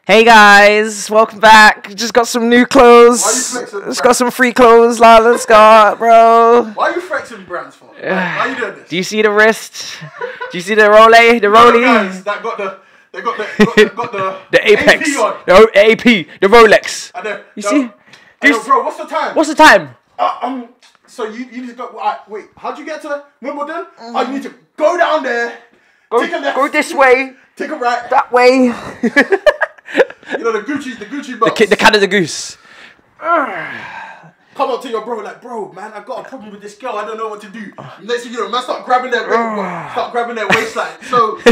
Hey guys, welcome back. Just got some new clothes. Why are you flexing? Just got some free clothes. Like, let's go, bro. Why are you flexing brands for? Why are you doing this? Do you see the wrist? Do you see the rollie? The rollie? Guys that got the Apex. AP on. The AP. The Rolex. You see? Bro, what's the time? What's the time? So you just got. Wait, how'd you get to Wimbledon? Oh, you need to go down there. Take a left. Go this way. Take a right. That way. You know the Gucci box. The Canada Goose. Come up to your bro like, bro, man, I got a problem with this girl. I don't know what to do. Next thing you know, man, start grabbing their waistline. So with the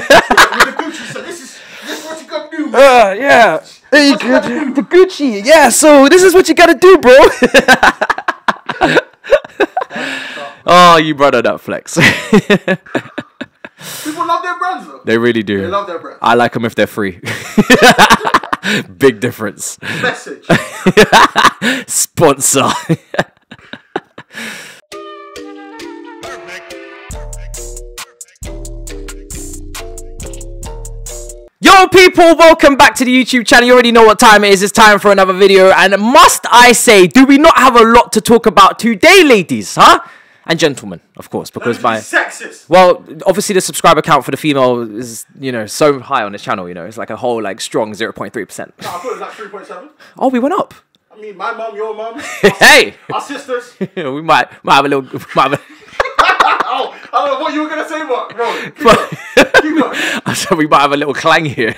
Gucci, so this is what you gotta do, man. Yeah. There you go. The Gucci. Yeah. So this is what you gotta do, bro. Oh, you brought up that flex. People love their brands though. They really do. They love their brands. I like them if they're free. Big difference. Message. Sponsor. Yo people, welcome back to the YouTube channel. You already know what time it is. It's time for another video. And must I say, do we not have a lot to talk about today, ladies? Huh? And gentlemen, of course, because my sexist. Well, obviously the subscriber count for the female is, you know, so high on this channel. You know, it's like a whole like strong 0.3%. No, I thought it was like 3.7. Oh, we went up. I mean, my mom, your mom, Hey, our sisters. we might have a little. Oh, I don't know what you were gonna say, but bro, keep going. I said we might have a little clang here.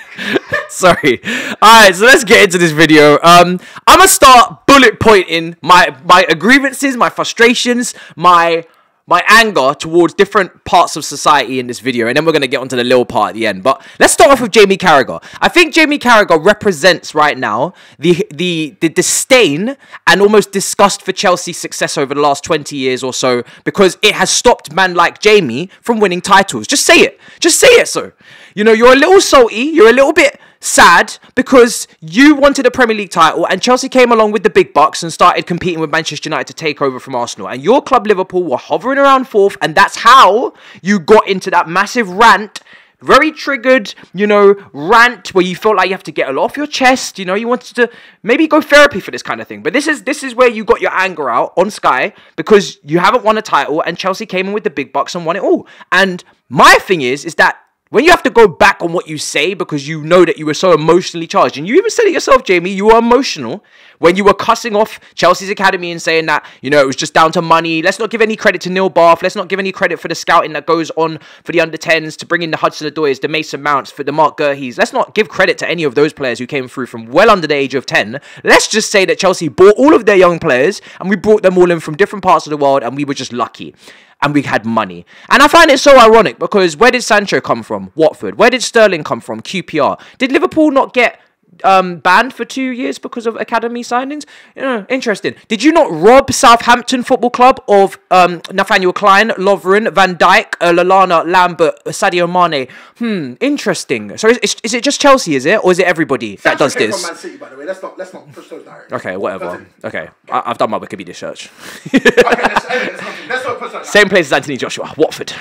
Sorry. All right, so let's get into this video. I'm gonna start bullet pointing my grievances, my frustrations, my anger towards different parts of society in this video, and then we're going to get onto the little part at the end. But let's start off with Jamie Carragher. I think Jamie Carragher represents right now the disdain and almost disgust for Chelsea's success over the last 20 years or so, because it has stopped man like Jamie from winning titles. Just say it. Just say it, so. You know, you're a little salty, you're a little bit sad because you wanted a Premier League title and Chelsea came along with the big bucks and started competing with Manchester United to take over from Arsenal, and your club Liverpool were hovering around fourth, and that's how you got into that massive rant, very triggered, you know, rant where you felt like you have to get a lot off your chest. You know, you wanted to maybe go therapy for this kind of thing, but this is where you got your anger out on Sky because you haven't won a title and Chelsea came in with the big bucks and won it all. And my thing is that when you have to go back on what you say because you know that you were so emotionally charged, and you even said it yourself, Jamie, you were emotional when you were cussing off Chelsea's academy and saying that, you know, it was just down to money. Let's not give any credit to Neil Bath. Let's not give any credit for the scouting that goes on for the under-10s to bring in the Hudson-Odois, the Mason Mounts, for the Mark Gurheys. Let's not give credit to any of those players who came through from well under the age of 10. Let's just say that Chelsea bought all of their young players and we brought them all in from different parts of the world and we were just lucky. And we had money. And I find it so ironic because where did Sancho come from? Watford. Where did Sterling come from? QPR. Did Liverpool not get banned for 2 years because of academy signings? Interesting. Did you not rob Southampton Football Club of Nathaniel Klein, Lovren, Van Dijk, Lallana, Lambert, Sadio Mane? Interesting. So is it just Chelsea, is it? Or is it everybody that does this? From Man City, by the way. Let's not push those direct. Okay, whatever. Okay, I've done my Wikipedia search. Okay, let's not push those. Same place as Anthony Joshua, Watford.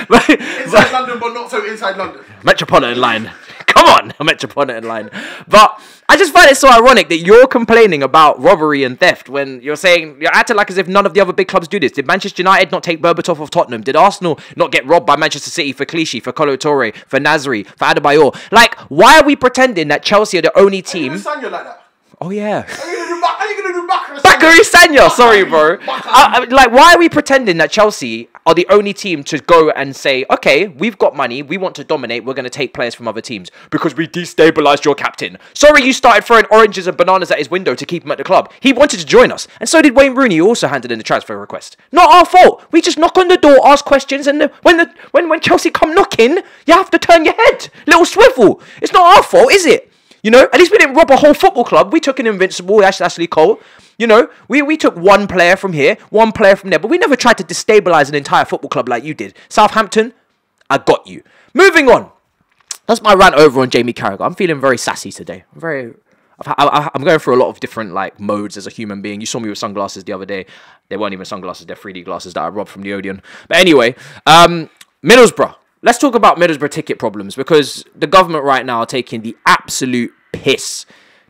Inside London, but not so inside London. Metropolitan line. Come on, a Metropolitan line. But I just find it so ironic that you're complaining about robbery and theft when you're saying, you're acting like as if none of the other big clubs do this. Did Manchester United not take Berbatov of Tottenham? Did Arsenal not get robbed by Manchester City for Clichy, for Kolo Touré, for Nasri, for Adebayor? Like, why are we pretending that Chelsea are the only team? Like that? Oh, yeah. Are you going to do Bakary Sagna? Sorry, bro. Like, why are we pretending that Chelsea are the only team to go and say, okay, we've got money, we want to dominate, we're going to take players from other teams because we destabilised your captain. Sorry you started throwing oranges and bananas at his window to keep him at the club. He wanted to join us. And so did Wayne Rooney, who also handed in the transfer request. Not our fault. We just knock on the door, ask questions, and when Chelsea come knocking, you have to turn your head. Little swivel. It's not our fault, is it? You know, at least we didn't rob a whole football club. We took an invincible Ashley Cole. You know, we took one player from here, one player from there, but we never tried to destabilise an entire football club like you did. Southampton, I got you. Moving on. That's my rant over on Jamie Carragher. I'm feeling very sassy today. I'm going through a lot of different like modes as a human being. You saw me with sunglasses the other day. They weren't even sunglasses, they're 3D glasses that I robbed from the Odeon. But anyway, Middlesbrough. let's talk about Middlesbrough ticket problems, because the government right now are taking the absolute piss.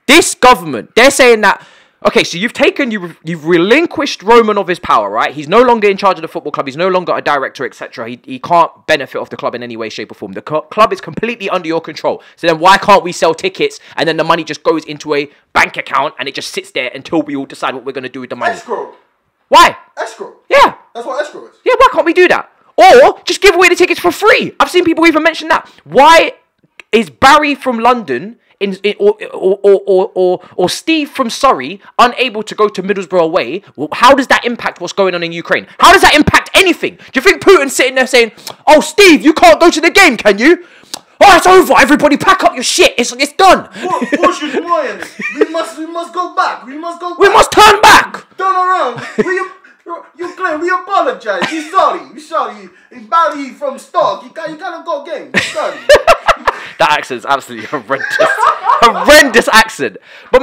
This government, they're saying that, okay, so you've relinquished Roman of his power, right? He's no longer in charge of the football club. He's no longer a director, etc. He can't benefit off the club in any way, shape or form. The club is completely under your control. So then why can't we sell tickets and then the money just goes into a bank account and it just sits there until we all decide what we're going to do with the money? Escrow. Why? Escrow. Yeah. That's what escrow is. Yeah, why can't we do that? Or just give away the tickets for free. I've seen people even mention that. Why is Barry from London or Steve from Surrey unable to go to Middlesbrough away? Well, how does that impact what's going on in Ukraine? How does that impact anything? Do you think Putin's sitting there saying, "Oh, Steve, you can't go to the game, can you? Oh, it's over. Everybody pack up your shit. It's done. What you doing? We must go back. We must go back. We must turn back. Turn around. You claim we apologize. You sorry. You sorry. It's Barry from Stoke. You gotta go game. Sorry. That accent's absolutely horrendous. Horrendous accent. But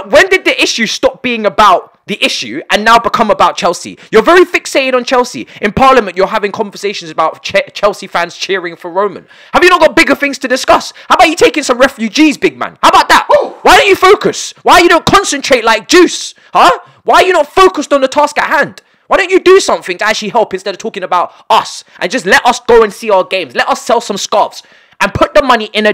when did the issue stop being about the issue and now become about Chelsea? You're very fixated on Chelsea. In Parliament, you're having conversations about Chelsea fans cheering for Roman. Have you not got bigger things to discuss? How about you taking some refugees, big man? How about that? Oh. Why don't you focus? Why you don't concentrate like Juice? Huh? Why are you not focused on the task at hand? Why don't you do something to actually help instead of talking about us and just let us go and see our games? Let us sell some scarves and put the money in a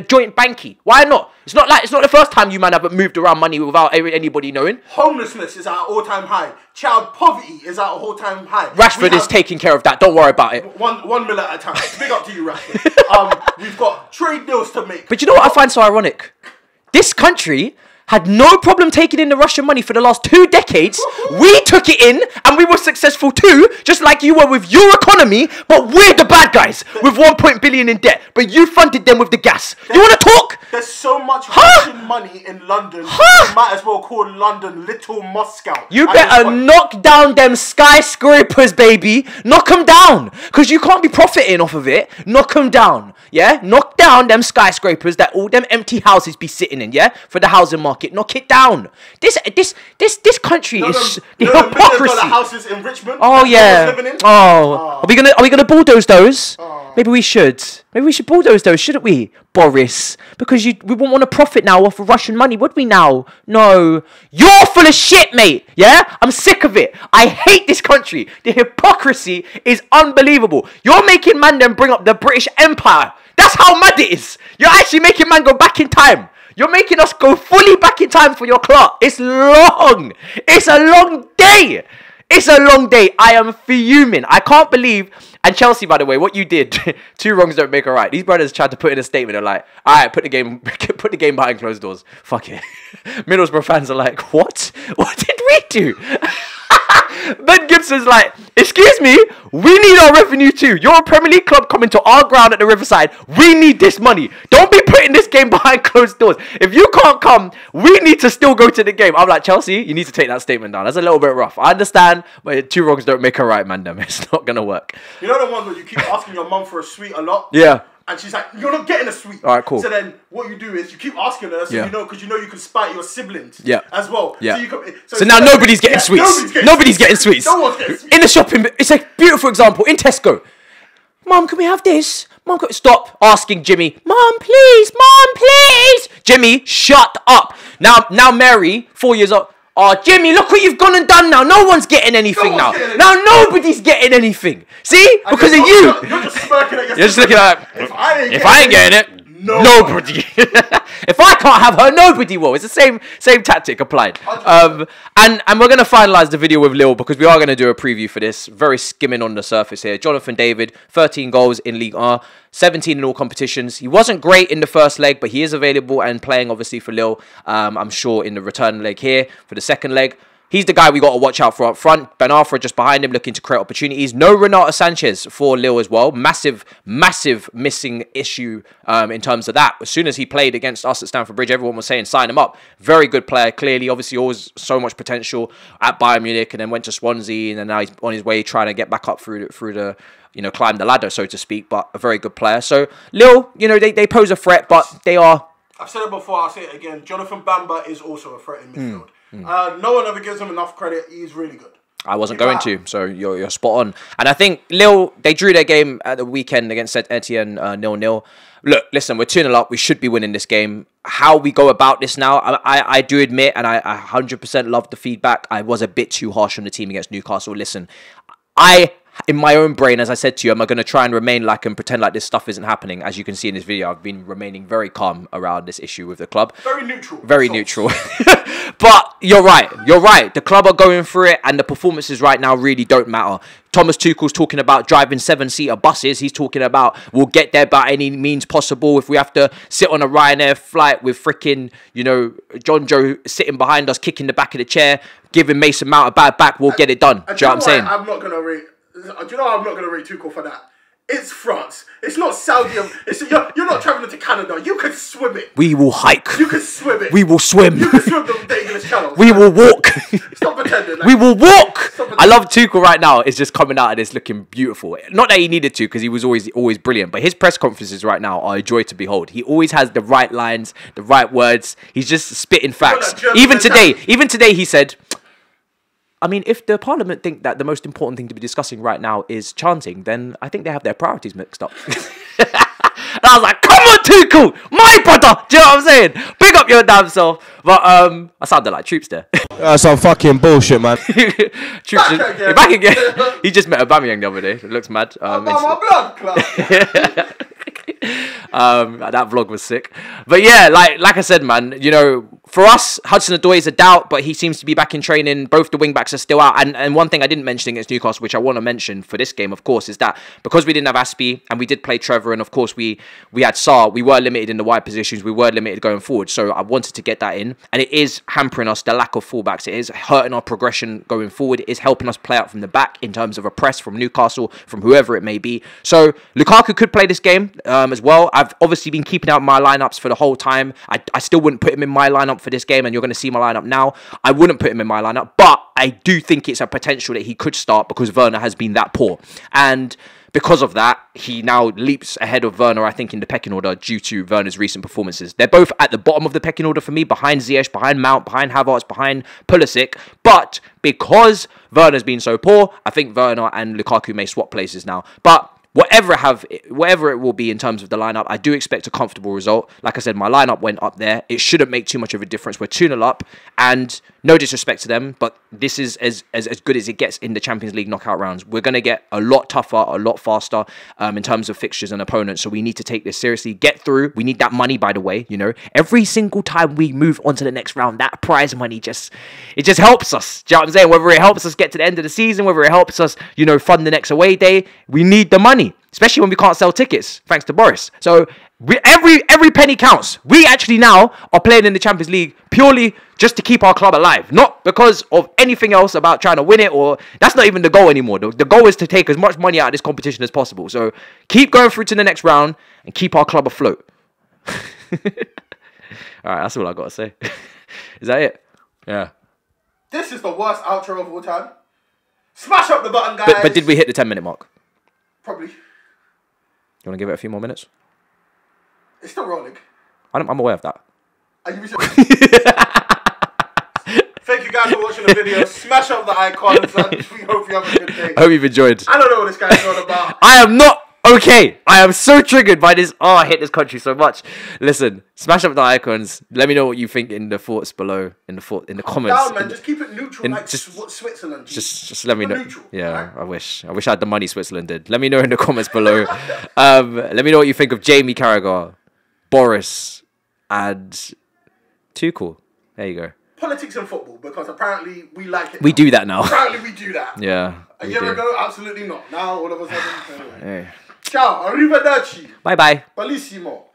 joint banky. Why not? It's not the first time you man haven't moved around money without anybody knowing. Homelessness is at an all-time high. Child poverty is at an all-time high. Rashford is taking care of that. Don't worry about it. One mil at a time. Big up to you, Rashford. We've got trade deals to make. But you know what I find so ironic? This country had no problem taking in the Russian money for the last 2 decades. We took it in and we were successful too, just like you were with your economy, but we're the bad guys with 1 billion in debt. But you funded them with the gas. You want to talk? There's so much Russian money in London, you might as well call London Little Moscow. You better knock down them skyscrapers, baby. Knock them down. Because you can't be profiting off of it. Knock them down. Yeah? Knock down them skyscrapers that all them empty houses be sitting in, yeah? For the housing market. Knock it down. This country is the hypocrisy. The houses in Richmond. Oh yeah. Are we gonna bulldoze those? Maybe we should. Maybe we should bulldoze those, shouldn't we, Boris? Because we wouldn't want to profit now off of Russian money, would we now? No. You're full of shit, mate. Yeah? I'm sick of it. I hate this country. The hypocrisy is unbelievable. You're making man then bring up the British Empire. That's how mad it is. You're actually making man go back in time. You're making us go fully back in time for your clock. It's long. It's a long day. It's a long day. I am fuming. I can't believe. And Chelsea, by the way, what you did, 2 wrongs don't make a right. These brothers tried to put in a statement. They're like, all right, put the game behind closed doors. Fuck it. Middlesbrough fans are like, what? What did we do? Ben Gibson's like, excuse me, we need our revenue too. You're a Premier League club coming to our ground at the Riverside. We need this money. Don't be putting this game behind closed doors. If you can't come, we need to still go to the game. I'm like, Chelsea, you need to take that statement down. That's a little bit rough. I understand, but 2 wrongs don't make a right, man. It's not going to work. You know the one where you keep asking your mum for a sweet a lot? Yeah. And she's like, you're not getting a sweet. All right, cool. So then what you do is you keep asking her, so you know, because you know you can spite your siblings as well. Yeah. So now nobody's getting sweets. Nobody's getting sweets. No one's getting sweets. In the shopping, it's a beautiful example. In Tesco. Mum, can we have this? Mum, stop asking Jimmy. Mum, please. Mum, please. Jimmy, shut up. Now Mary, 4 years old. Oh, Jimmy, look what you've gone and done now. No one's getting anything now. Now nobody's getting anything. See? Because of you. You're just smirking at yourself. You're just looking at, if I ain't getting it, nobody. If I can't have her, nobody will. It's the same tactic applied. And we're going to finalise the video with Lille because we are going to do a preview for this. Very skimming on the surface here. Jonathan David, 13 goals in Ligue 1, 17 in all competitions. He wasn't great in the first leg, but he is available and playing obviously for Lille. I'm sure in the return leg here for the second leg. He's the guy we got to watch out for up front. Ben Arthur just behind him looking to create opportunities. No Renato Sanchez for Lille as well. Massive missing issue in terms of that. As soon as he played against us at Stamford Bridge, everyone was saying sign him up. Very good player, clearly. Obviously always so much potential at Bayern Munich and then went to Swansea and then now he's on his way trying to get back up through the climb the ladder, so to speak, but a very good player. So Lille, they pose a threat, but they are... I've said it before, I'll say it again. Jonathan Bamba is also a threat in midfield. No one ever gives him enough credit. He's really good. I wasn't going to, so you're spot on. And I think Lille, they drew their game at the weekend against Saint Etienne 0-0. Look, listen, we're 2-0 up. We should be winning this game. How we go about this now, I do admit, and I 100% love the feedback, I was a bit too harsh on the team against Newcastle. Listen, in my own brain, as I said to you, I'm going to try and remain like and pretend like this stuff isn't happening. As you can see in this video, I've been remaining very calm around this issue with the club. Very neutral. Very neutral. But you're right. You're right. The club are going through it, and the performances right now really don't matter. Thomas Tuchel's talking about driving 7-seater buses. He's talking about we'll get there by any means possible. If we have to sit on a Ryanair flight with freaking, you know, John Joe sitting behind us, kicking the back of the chair, giving Mason Mount a bad back, we'll get it done. Do you know what I'm saying? I'm not going to rate... Do you know I'm not going to rate Tuchel for that? It's France. It's not Saudi. You're not travelling to Canada. You can swim it. We will hike. You can swim it. We will swim. You can swim the English Channel. We will walk. Stop pretending. Like, we will walk. I love Tuchel right now. It's just coming out of this looking beautiful. Not that he needed to, because he was always brilliant. But his press conferences right now are a joy to behold. He always has the right lines, the right words. He's just spitting facts. Even today, he said, I mean, if the parliament think that the most important thing to be discussing right now is chanting, then I think they have their priorities mixed up. And I was like, come on, Tuchel, my brother. Do you know what I'm saying? Big up your damn self. But I sounded like Troops there. That's some fucking bullshit, man. Troops back again. He just met Aubameyang the other day. It looks mad. my blood club. That vlog was sick. But yeah, like I said, man, you know, for us, Hudson-Odoi is a doubt, but he seems to be back in training. Both the wing-backs are still out. And one thing I didn't mention against Newcastle, which I want to mention for this game, of course, is that because we didn't have Aspie and we did play Trevor, and of course we had Sarr, we were limited in the wide positions. We were limited going forward. So I wanted to get that in. And it is hampering us, the lack of fullbacks. It is hurting our progression going forward. It is helping us play out from the back in terms of a press from Newcastle, from whoever it may be. So Lukaku could play this game as well. I've obviously been keeping out my lineups for the whole time. I still wouldn't put him in my lineup for this game, and you're going to see my lineup now. I wouldn't put him in my lineup, but I do think it's a potential that he could start because Werner has been that poor. And because of that, he now leaps ahead of Werner, I think, in the pecking order due to Werner's recent performances. They're both at the bottom of the pecking order for me, behind Ziyech, behind Mount, behind Havertz, behind Pulisic. But because Werner's been so poor, I think Werner and Lukaku may swap places now. But whatever it will be in terms of the lineup, I do expect a comfortable result. Like I said, my lineup went up there. It shouldn't make too much of a difference. We're 2-0 up, and no disrespect to them, but this is as good as it gets in the Champions League knockout rounds. We're going to get a lot tougher, a lot faster in terms of fixtures and opponents, so we need to take this seriously, get through. We need that money, by the way, you know. Every single time we move on to the next round, that prize money just helps us. Do you know what I'm saying? Whether it helps us get to the end of the season, whether it helps us, you know, fund the next away day, we need the money. Especially when we can't sell tickets, thanks to Boris. So every penny counts. We actually now are playing in the Champions League purely just to keep our club alive. Not because of anything else about trying to win it, or that's not even the goal anymore. The goal is to take as much money out of this competition as possible. So keep going through to the next round and keep our club afloat. Alright, that's all I got to say. Is that it? Yeah. This is the worst outro of all time. Smash up the button, guys. But did we hit the 10-minute mark? Probably. You want to give it a few more minutes? It's still rolling. I'm aware of that. Are you Thank you guys for watching the video. Smash up the icons, and we hope you have a good day. I hope you've enjoyed. I don't know what this guy's on about. I am not okay. I am so triggered by this. Oh, I hate this country so much. Listen, smash up the icons. Let me know what you think in the thoughts below, in the comments. Down, man. Just keep it neutral, like Switzerland. Just let me know. Neutral, yeah, right? I wish I had the money Switzerland did. Let me know in the comments below. Let me know what you think of Jamie Carragher, Boris, and Tuchel. There you go. Politics and football, because apparently we like it. We do that now. Apparently we do that. Yeah. A year ago, absolutely not. Now all of a sudden. Anyway. Ciao. Arrivederci. Bye bye. Bellissimo.